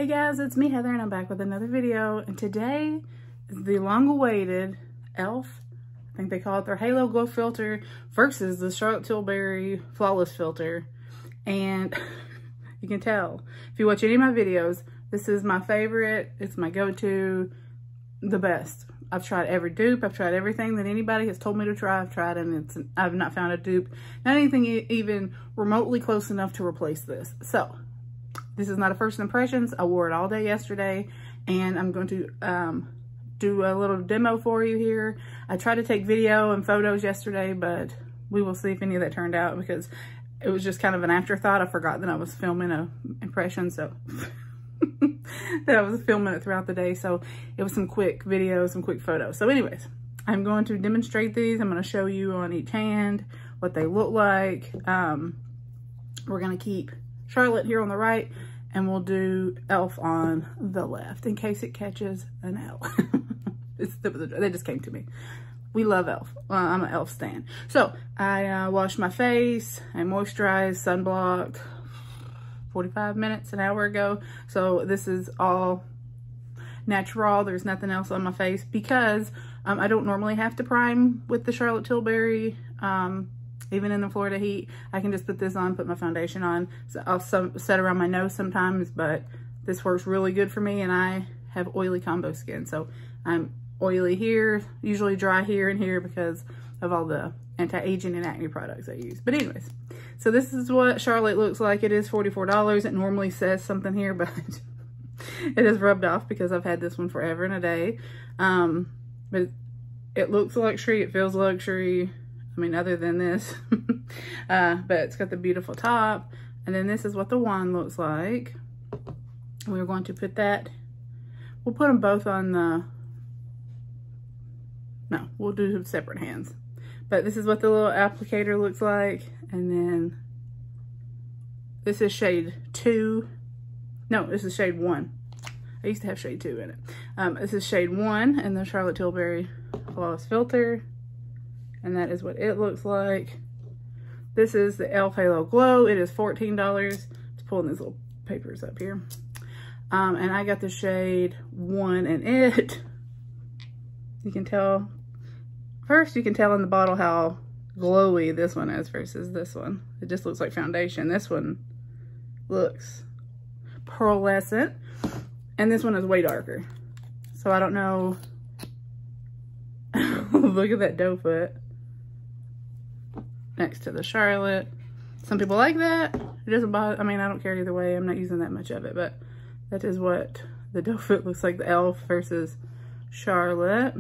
guys, it's me Heather and I'm back with another video, and today is the long-awaited 𝐿F, I think they call it their Halo Glow Filter versus the Charlotte Tilbury Flawless Filter. And you can tell if you watch any of my videos, this is my favorite. It's my go-to, the best. I've tried every dupe. I've tried everything that anybody has told me to try. I've tried, and I've not found a dupe, not anything even remotely close enough to replace this. So this is not a first impressions. I wore it all day yesterday, and I'm going to do a little demo for you here. I tried to take video and photos yesterday, but we will see if any of that turned out because it was just kind of an afterthought. I forgot that I was filming a impression, so that I was filming it throughout the day. So it was some quick videos, some quick photos. So anyways, I'm going to demonstrate these. I'm going to show you on each hand what they look like. We're going to keep Charlotte here on the right, and we'll do 𝐿F on the left in case it catches an L. They just came to me. We love 𝐿F. I'm an 𝐿F stan. So I washed my face, I moisturized, sunblock 45 minutes, an hour ago. So this is all natural. There's nothing else on my face because I don't normally have to prime with the Charlotte Tilbury. Even in the Florida heat, I can just put this on, put my foundation on. So I'll set around my nose sometimes, but this works really good for me, and I have oily combo skin. So I'm oily here, usually dry here and here because of all the anti-aging and acne products I use. But anyways, so this is what Charlotte looks like. It is $44. It normally says something here, but it is rubbed off because I've had this one forever and a day. But it looks luxury, it feels luxury. I mean, other than this, but it's got the beautiful top. And then this is what the wand looks like. We're going to put that, we'll put them both on the, no, we'll do separate hands. But this is what the little applicator looks like. And then this is shade 2. No, this is shade 1. I used to have shade 2 in it. This is shade 1 in the Charlotte Tilbury Flawless Filter. And that is what it looks like. This is the 𝐿F Halo Glow. It is $14. Just pulling these little papers up here. And I got the shade 1 in it. You can tell, first you can tell in the bottle how glowy this one is versus this one. It just looks like foundation. This one looks pearlescent. And this one is way darker. So I don't know. Look at that doe foot next to the Charlotte. Some people like that. It doesn't bother, I mean, I don't care either way. I'm not using that much of it, but that is what the doe foot looks like, the 𝐿F versus Charlotte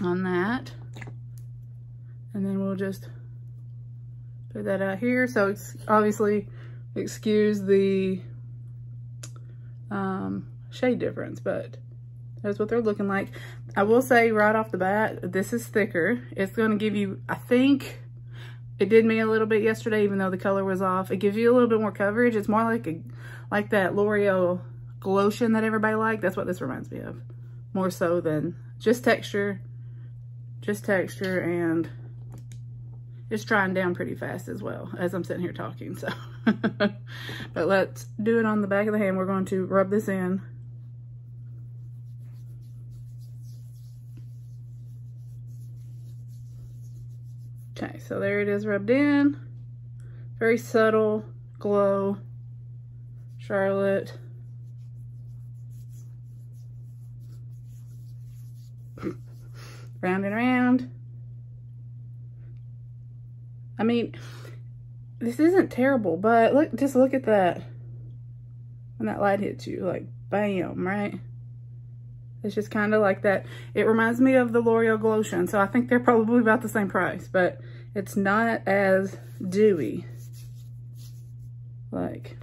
on that. And then we'll just put that out here. So it's obviously, excuse the shade difference, but that's what they're looking like. I will say right off the bat, this is thicker. It's going to give you, I think, it did me a little bit yesterday, even though the color was off. It gives you a little bit more coverage. It's more like that L'Oreal Glotion that everybody liked. That's what this reminds me of. More so than just texture. Just texture, and it's drying down pretty fast as well as I'm sitting here talking. So, but let's do it on the back of the hand. We're going to rub this in. Okay, so there it is rubbed in. Very subtle glow. Charlotte. Round and round. I mean, this isn't terrible, but look, just look at that. When that light hits you, like bam, right? It's just kind of like that. It reminds me of the L'Oreal Glotion. So I think they're probably about the same price, but it's not as dewy. Like,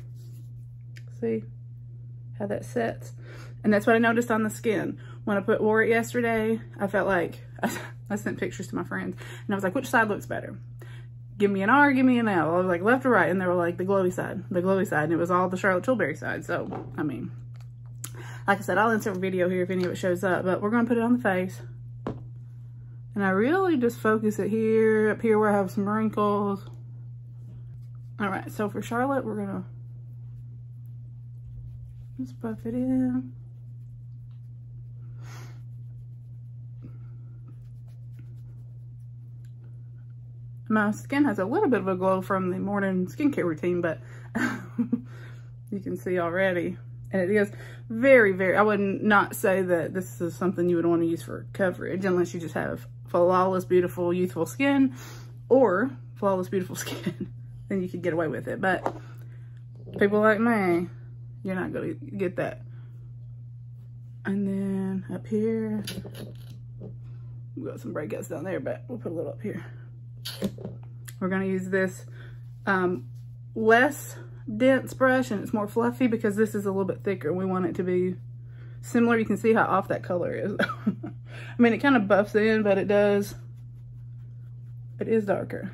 see how that sets? And that's what I noticed on the skin. When I wore it yesterday, I felt like, I sent pictures to my friends, and I was like, which side looks better? Give me an R, give me an L. I was like, left or right? And they were like, the glowy side, and it was all the Charlotte Tilbury side. So, I mean, like I said, I'll insert a video here if any of it shows up, but we're going to put it on the face. And I really just focus it here, up here where I have some wrinkles. All right, so for Charlotte, we're going to Just buff it in. My skin has a little bit of a glow from the morning skincare routine, but you can see already. And it is very, very, I would not say that this is something you would want to use for coverage unless you just have flawless, beautiful, youthful skin or flawless, beautiful skin. Then you could get away with it. But people like me, you're not going to get that. And then up here, we got some breakouts down there, but we'll put a little up here. We're going to use this less dense brush, and it's more fluffy because this is a little bit thicker. We want it to be similar. You can see how off that color is. I mean, it kind of buffs in, but it is darker.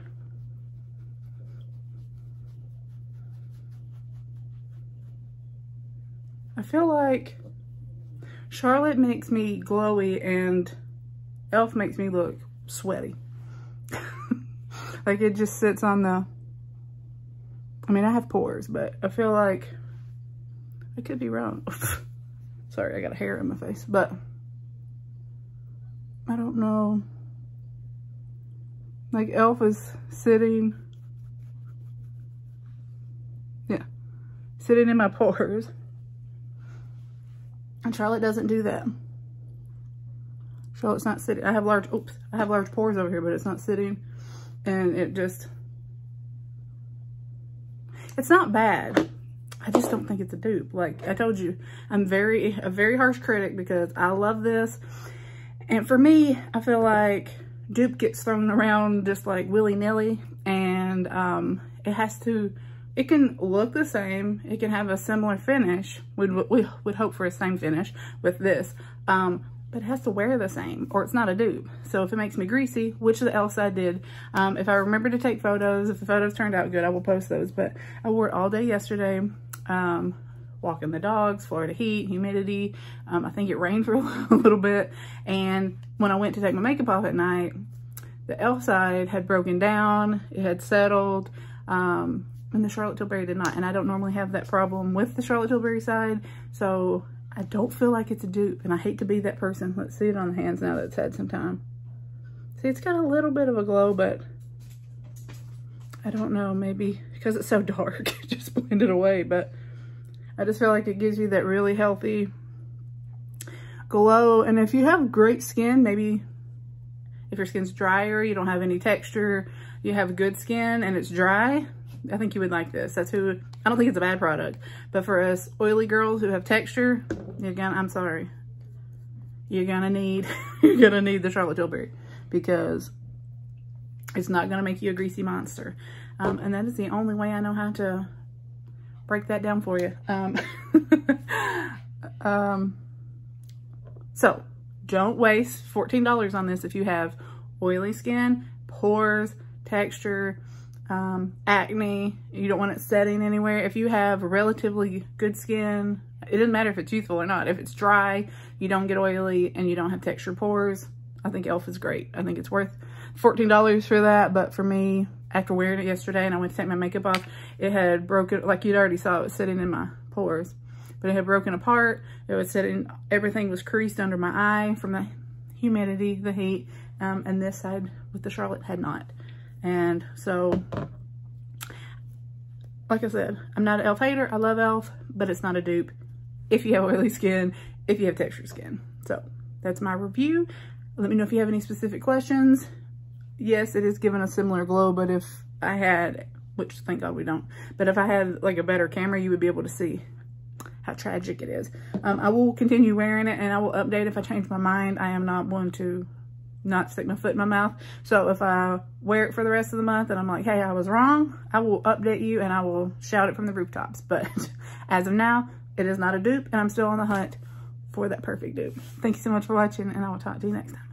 I feel like Charlotte makes me glowy and e.l.f. makes me look sweaty. Like it just sits on the, I mean, I have pores, but I feel like I could be wrong. Sorry, I got a hair in my face, but I don't know. Like e.l.f. is sitting, yeah, sitting in my pores. And Charlotte doesn't do that. Charlotte's not sitting, I have large pores over here, but it's not sitting. And it just, it's not bad. I just don't think it's a dupe. Like I told you, I'm a very harsh critic because I love this. And for me, I feel like dupe gets thrown around just like willy-nilly. And it can look the same. It can have a similar finish. We would hope for a same finish with this. But it has to wear the same or it's not a dupe. So if it makes me greasy, which the e.l.f. side did, if I remember to take photos, if the photos turned out good, I will post those. But I wore it all day yesterday, walking the dogs, Florida heat, humidity. I think it rained for a little bit. And when I went to take my makeup off at night, the e.l.f. side had broken down, it had settled, and the Charlotte Tilbury did not. And I don't normally have that problem with the Charlotte Tilbury side. So I don't feel like it's a dupe, and I hate to be that person. Let's see it on the hands now that it's had some time. See, it's got a little bit of a glow, but I don't know, maybe because it's so dark, it just blended away, but I just feel like it gives you that really healthy glow. And if you have great skin, maybe if your skin's drier, you don't have any texture, you have good skin and it's dry, I think you would like this. I don't think it's a bad product, but for us oily girls who have texture, I'm sorry, you're gonna need the Charlotte Tilbury because it's not gonna make you a greasy monster. And that is the only way I know how to break that down for you. So don't waste $14 on this if you have oily skin, pores, texture, acne, you don't want it setting anywhere. If you have relatively good skin, it doesn't matter if it's youthful or not. If it's dry, you don't get oily, and you don't have texture pores, I think e.l.f. is great. I think it's worth $14 for that. But for me, after wearing it yesterday and I went to take my makeup off, it had broken, like you'd already saw, it was sitting in my pores, but it had broken apart. It was sitting, everything was creased under my eye from the humidity, the heat, and this side with the Charlotte had not. And so, like I said, I'm not an e.l.f. hater. I love e.l.f., but it's not a dupe if you have oily skin, if you have textured skin. So that's my review. Let me know if you have any specific questions. Yes, it is giving a similar glow, but if I had, which thank God we don't, but if I had like a better camera, you would be able to see how tragic it is. I will continue wearing it and I will update if I change my mind. I am not one to not stick my foot in my mouth. So if I wear it for the rest of the month and I'm like, hey, I was wrong, I will update you and I will shout it from the rooftops. But as of now, it is not a dupe and I'm still on the hunt for that perfect dupe. Thank you so much for watching and I will talk to you next time.